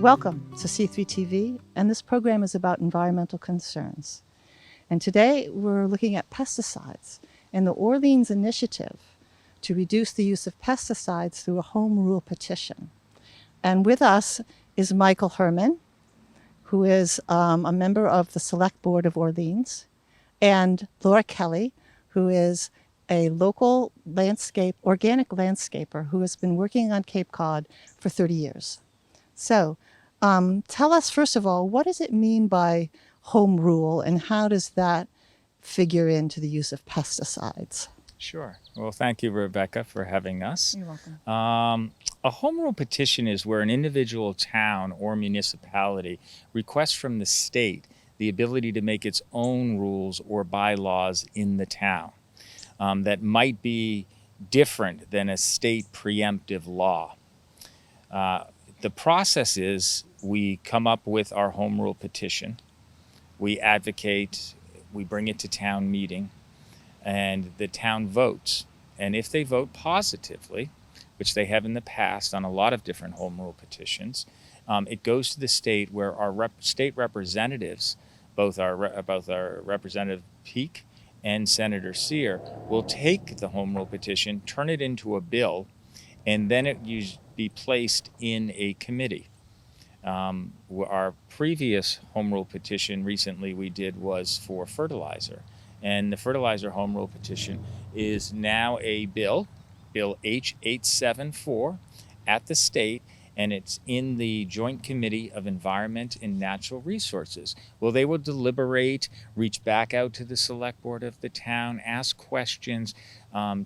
Welcome to C3 TV, and this program is about environmental concerns. And today we're looking at pesticides and the Orleans initiative to reduce the use of pesticides through a home rule petition. And with us is Michael Herman, who is a member of the Select Board of Orleans, and Laura Kelly, who is a local organic landscaper who has been working on Cape Cod for 30 years. So tell us, first of all, what does it mean by home rule and how does that figure into the use of pesticides? Sure. Well, thank you, Rebecca, for having us. You're welcome. A home rule petition is where an individual town or municipality requests from the state the ability to make its own rules or bylaws in the town that might be different than a state preemptive law. The process is we come up with our home rule petition, we advocate, we bring it to town meeting, and the town votes. And if they vote positively, which they have in the past on a lot of different home rule petitions, it goes to the state where our state representatives, both our Representative Peake and Senator Sear, will take the home rule petition, turn it into a bill, and then it be placed in a committee. Our previous home rule petition recently we did was for fertilizer. And the fertilizer home rule petition is now a Bill H-874 at the state, and it's in the Joint Committee of Environment and Natural Resources. Well, they will deliberate, reach back out to the select board of the town, ask questions,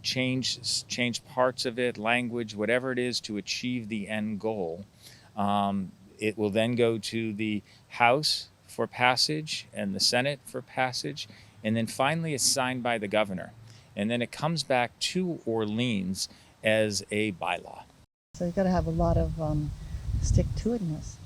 change parts of it, language, whatever it is to achieve the end goal. It will then go to the House for passage and the Senate for passage, and then finally it's signed by the governor. And then it comes back to Orleans as a bylaw. So you've got to have a lot of stick-to-itness.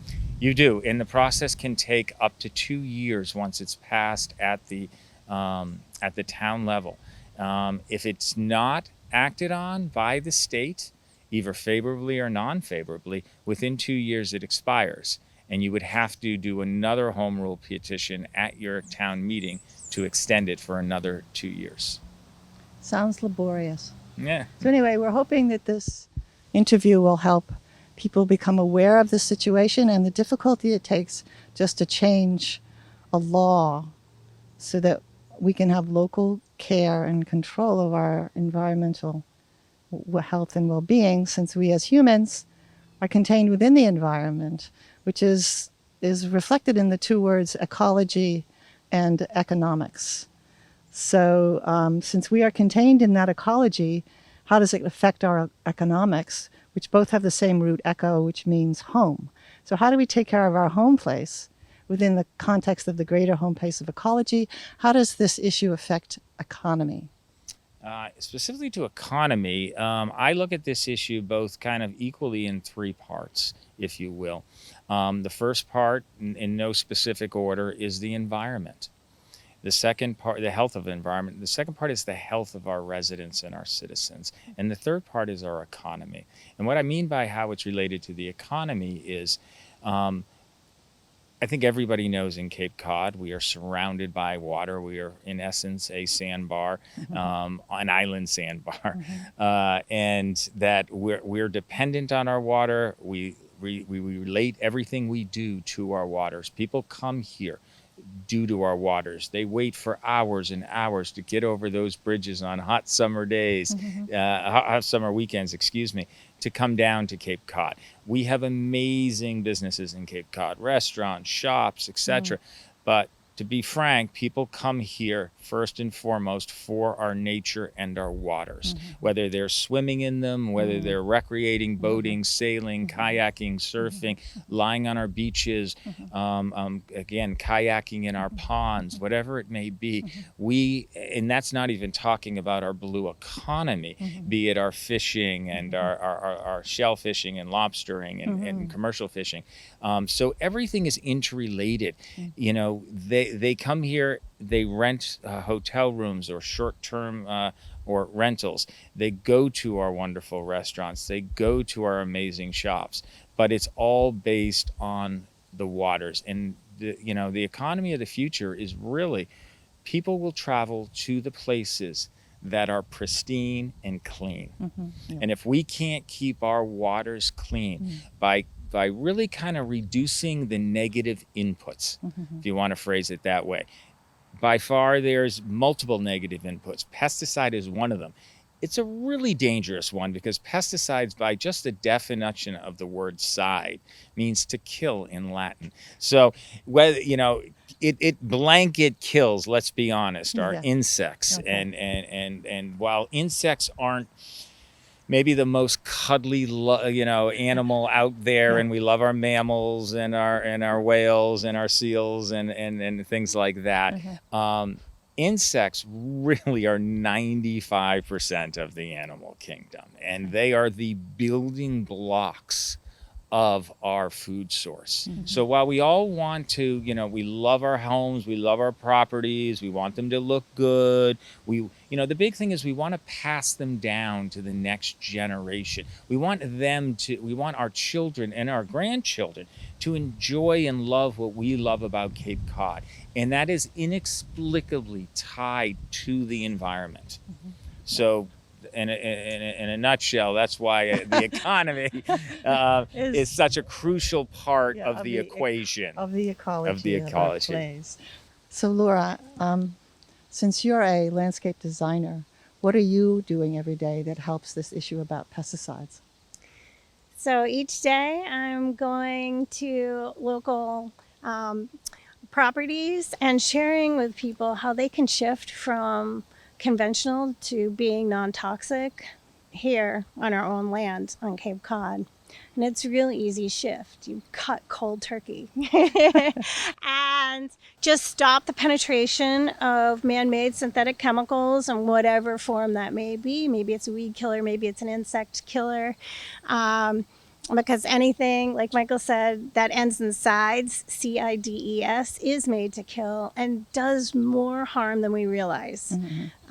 You do, and the process can take up to 2 years once it's passed at the town level. If it's not acted on by the state, either favorably or non-favorably, within 2 years it expires. And you would have to do another home rule petition at your town meeting to extend it for another 2 years. Sounds laborious. Yeah. So anyway, we're hoping that this interview will help people become aware of the situation and the difficulty it takes just to change a law so that we can have local care and control of our environmental health and well-being, since we as humans are contained within the environment, which is reflected in the two words ecology and economics. So since we are contained in that ecology, how does it affect our economics, which both have the same root, eco, which means home? So how do we take care of our home place within the context of the greater home place of ecology? How does this issue affect economy? Specifically to economy, I look at this issue both kind of equally in three parts, if you will. The first part, in no specific order, is the environment. The second part, the health of the environment. The second part is the health of our residents and our citizens. And the third part is our economy. And what I mean by how it's related to the economy is, I think everybody knows in Cape Cod, we are surrounded by water. We are, in essence, a sandbar, an island sandbar, and that we're dependent on our water. We relate everything we do to our waters. People come here due to our waters. They wait for hours and hours to get over those bridges on hot summer days, hot summer weekends, to come down to Cape Cod. We have amazing businesses in Cape Cod, restaurants, shops, etc. But to be frank, people come here first and foremost for our nature and our waters, whether they're swimming in them, whether they're recreating, boating, sailing, kayaking, surfing, lying on our beaches, again, kayaking in our ponds, whatever it may be. And that's not even talking about our blue economy, be it our fishing and our shell fishing and lobstering and commercial fishing. So everything is interrelated. You know, they come here, they rent hotel rooms or short-term or rentals. They go to our wonderful restaurants. They go to our amazing shops. But it's all based on the waters. And the economy of the future is really, people will travel to the places that are pristine and clean. Yeah. And if we can't keep our waters clean by really kind of reducing the negative inputs, if you want to phrase it that way. By far, there's multiple negative inputs. Pesticide is one of them. It's a really dangerous one because pesticides, by just the definition of the word side, means to kill in Latin. So whether it blanket kills, let's be honest, our Yeah. insects. Okay. And while insects aren't maybe the most cuddly animal out there, Yeah. and we love our mammals and our whales and our seals and things like that, insects really are 95% of the animal kingdom, and they are the building blocks of our food source. So while we all want to, we love our homes, we love our properties, we want them to look good. The big thing is we want to pass them down to the next generation. We want our children and our grandchildren to enjoy and love what we love about Cape Cod. And that is inexplicably tied to the environment. So in a nutshell, that's why the economy is such a crucial part of the equation. Of the ecology. Of the our ecology. place. So Laura, since you're a landscape designer, what are you doing every day that helps this issue about pesticides? So each day I'm going to local properties and sharing with people how they can shift from conventional to being non-toxic here on our own land on Cape Cod. And it's a really easy shift. You cut cold turkey and just stop the penetration of man-made synthetic chemicals in whatever form that may be. Maybe it's a weed killer, maybe it's an insect killer. Because anything, like Michael said, that ends in sides, CIDES, is made to kill and does more harm than we realize.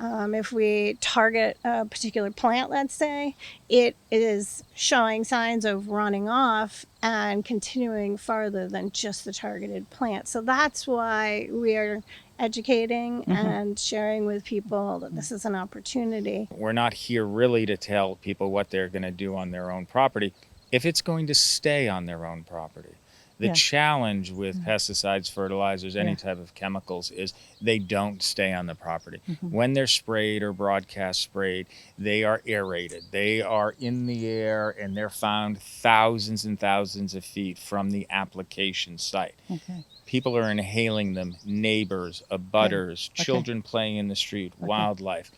If we target a particular plant, let's say, it is showing signs of running off and continuing farther than just the targeted plant. So that's why we are educating and sharing with people that this is an opportunity. We're not here really to tell people what they're going to do on their own property if it's going to stay on their own property. The challenge with pesticides, fertilizers, any type of chemicals is they don't stay on the property. When they're sprayed or broadcast sprayed, they are aerated. They are in the air and they're found thousands and thousands of feet from the application site. People are inhaling them, neighbors, abutters, children playing in the street, wildlife.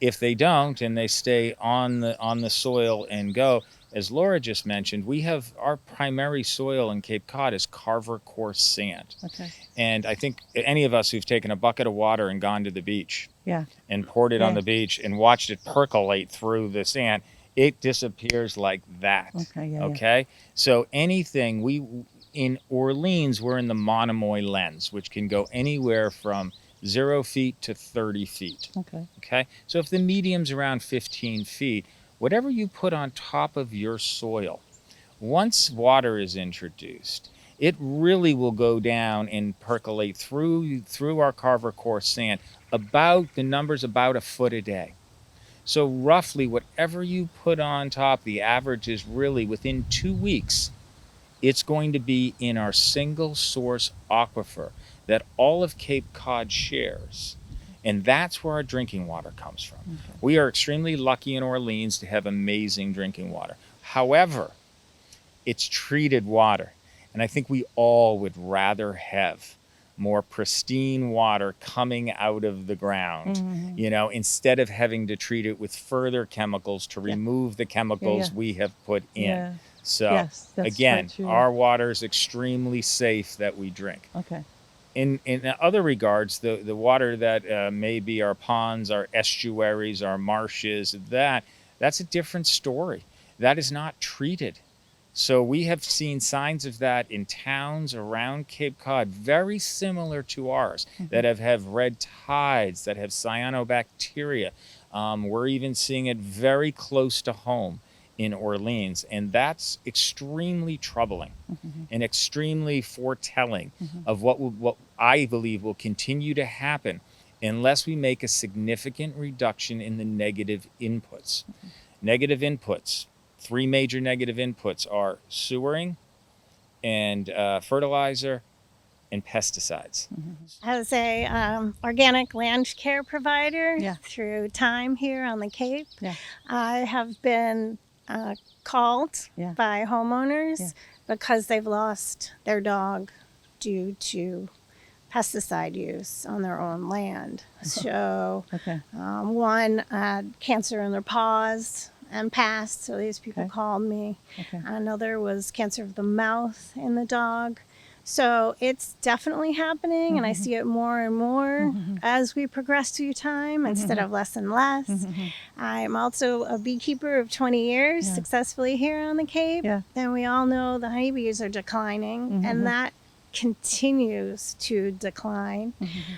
If they don't and they stay on the soil and go, as Laura just mentioned, we have our primary soil in Cape Cod is Carver coarse sand. And I think any of us who've taken a bucket of water and gone to the beach and poured it on the beach and watched it percolate through the sand, it disappears like that. So anything, in Orleans, we're in the Monomoy lens, which can go anywhere from 0 feet to 30 feet. So if the medium's around 15 feet, whatever you put on top of your soil, once water is introduced, it really will go down and percolate through our Carver coarse sand about a foot a day. So roughly whatever you put on top, the average is really within 2 weeks, it's going to be in our single source aquifer that all of Cape Cod shares. And that's where our drinking water comes from. We are extremely lucky in Orleans to have amazing drinking water. However, it's treated water. And I think we all would rather have more pristine water coming out of the ground, instead of having to treat it with further chemicals to remove the chemicals we have put in. So again, our water is extremely safe that we drink. In other regards, the water that may be our ponds, our estuaries, our marshes, that's a different story. That is not treated. So we have seen signs of that in towns around Cape Cod, very similar to ours, that have red tides, that have cyanobacteria. We're even seeing it very close to home in Orleans, and that's extremely troubling and extremely foretelling of what I believe will continue to happen unless we make a significant reduction in the negative inputs. Negative inputs, three major negative inputs are sewering and fertilizer and pesticides. As a organic land care provider Yeah. through time here on the Cape, Yeah. I have been called Yeah. by homeowners Yeah. because they've lost their dog due to pesticide use on their own land. So Okay. one had cancer in their paws and passed, so these people Okay. called me. Okay. Another was cancer of the mouth in the dog. So it's definitely happening, and I see it more and more as we progress through time instead of less and less. I'm also a beekeeper of 20 years Yeah. successfully here on the Cape. Yeah. And we all know the honeybees are declining, and that continues to decline.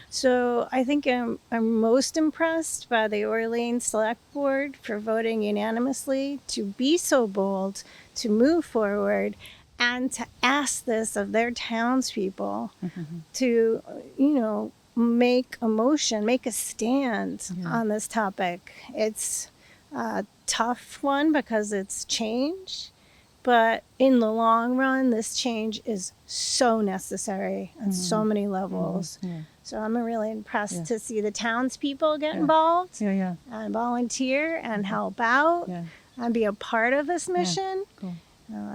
So I think I'm most impressed by the Orleans Select Board for voting unanimously to be so bold to move forward and to ask this of their townspeople to, make a motion, make a stand on this topic. It's a tough one because it's change. But in the long run, this change is so necessary on so many levels. Yeah. So I'm really impressed Yeah. to see the townspeople get Yeah. involved Yeah. Yeah. and volunteer and help out Yeah. and be a part of this mission. Cool.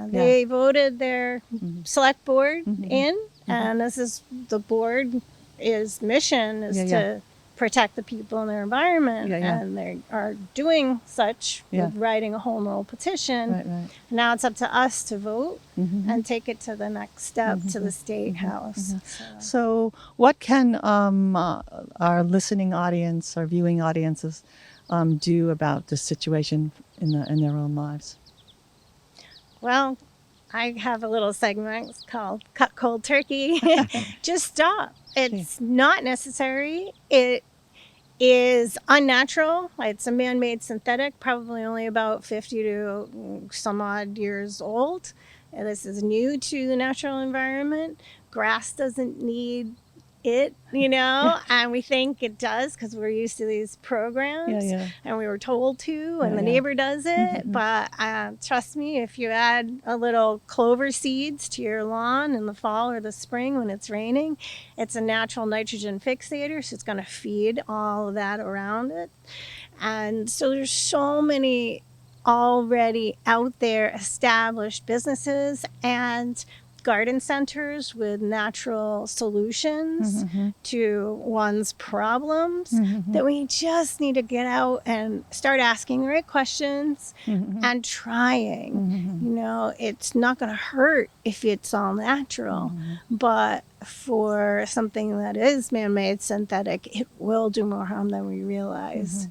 They voted their select board in, Mm-hmm. and this is the board's mission is Yeah, yeah. to protect the people and their environment, Yeah, yeah. and they are doing such Yeah. with writing a home rule petition. Right. Right. Now it's up to us to vote Mhm. and take it to the next step to the state house. So, what can our listening audience, our viewing audiences, do about this situation in their own lives? Well, I have a little segment called Cut Cold Turkey. Just stop. It's not necessary. It is unnatural. It's a man-made synthetic, probably only about 50 to some odd years old. And this is new to the natural environment. Grass doesn't need it, and we think it does because we're used to these programs. Yeah, yeah. And we were told to, and Yeah, the yeah. neighbor does it. But trust me, if you add a little clover seeds to your lawn in the fall or the spring when it's raining, it's a natural nitrogen fixator, so it's going to feed all of that around it. And so there's so many already out there established businesses and garden centers with natural solutions to one's problems that we just need to get out and start asking the right questions and trying. It's not going to hurt if it's all natural, but for something that is man-made synthetic, it will do more harm than we realize.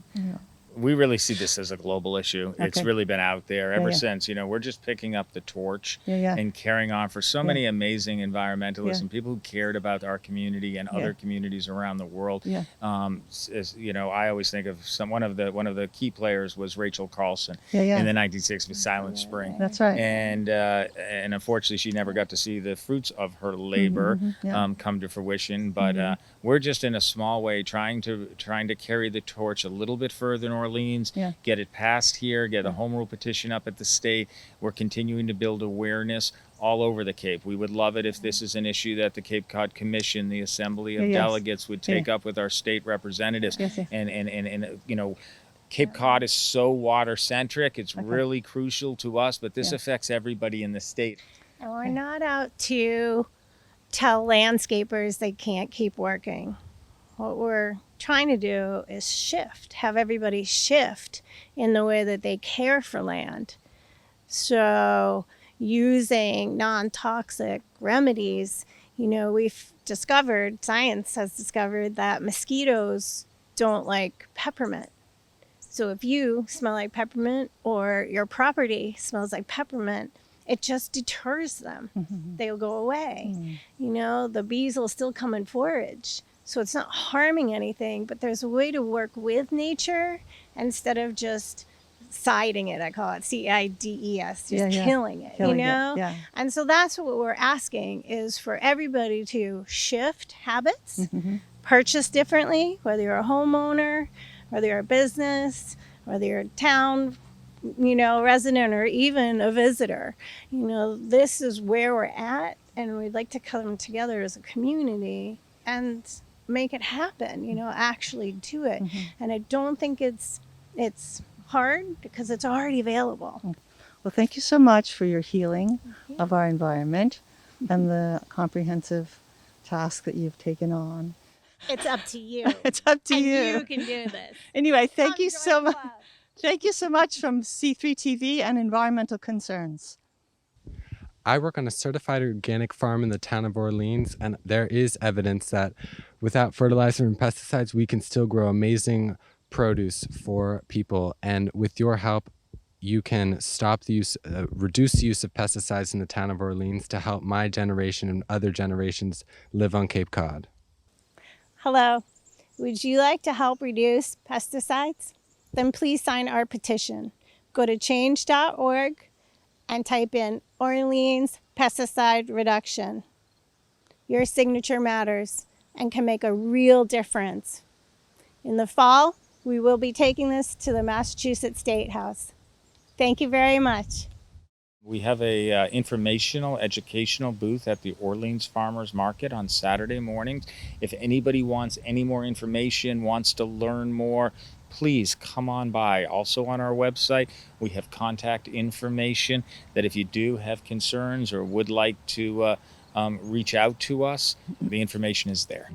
We really see this as a global issue. It's Okay. really been out there ever yeah. since. We're just picking up the torch Yeah, yeah. and carrying on for so many amazing environmentalists Yeah. and people who cared about our community and other communities around the world. Yeah. I always think of one of the key players was Rachel Carlson Yeah, yeah. in the 1960s with Silent Spring. That's right. And unfortunately, she never got to see the fruits of her labor yeah. come to fruition. But we're just in a small way trying to carry the torch a little bit further in Orleans, Yeah. get it passed here, get a home rule petition up at the state. We're continuing to build awareness all over the Cape. We would love it if this is an issue that the Cape Cod Commission, the Assembly of Yes. Delegates, would take Yeah. up with our state representatives. Yes, yes. And Cape Cod is so water centric. It's really crucial to us, but this Yeah. affects everybody in the state. And we're not out to tell landscapers they can't keep working. What we're trying to do is have everybody shift in the way that they care for land. So using non-toxic remedies, science has discovered that mosquitoes don't like peppermint. So if you smell like peppermint or your property smells like peppermint, it just deters them. They'll go away. You know, the bees will still come and forage. So it's not harming anything, but there's a way to work with nature instead of just siding it. I call it CIDES, just killing it, Killing you it, know? yeah. And so that's what we're asking is for everybody to shift habits, purchase differently, whether you're a homeowner, whether you're a business, whether you're a town, you know, resident or even a visitor. You know, this is where we're at, and we'd like to come together as a community and make it happen, you know, actually do it. And I don't think it's hard because it's already available. Well, thank you so much for your healing of our environment and the comprehensive task that you've taken on. It's up to you. It's up to and you. you can do this. Anyway, thank Come you join so the much. club. Thank you so much from C3 TV and Environmental Concerns. I work on a certified organic farm in the town of Orleans, and there is evidence that without fertilizer and pesticides, we can still grow amazing produce for people. And with your help, you can stop the use, reduce the use of pesticides in the town of Orleans to help my generation and other generations live on Cape Cod. Hello. Would you like to help reduce pesticides? Then please sign our petition. Go to change.org and type in Orleans pesticide reduction. Your signature matters and can make a real difference. In the fall, we will be taking this to the Massachusetts State House. Thank you very much. We have a informational, educational booth at the Orleans Farmers Market on Saturday mornings. If anybody wants any more information, wants to learn more, please come on by. Also on our website, we have contact information that if you do have concerns or would like to reach out to us, the information is there.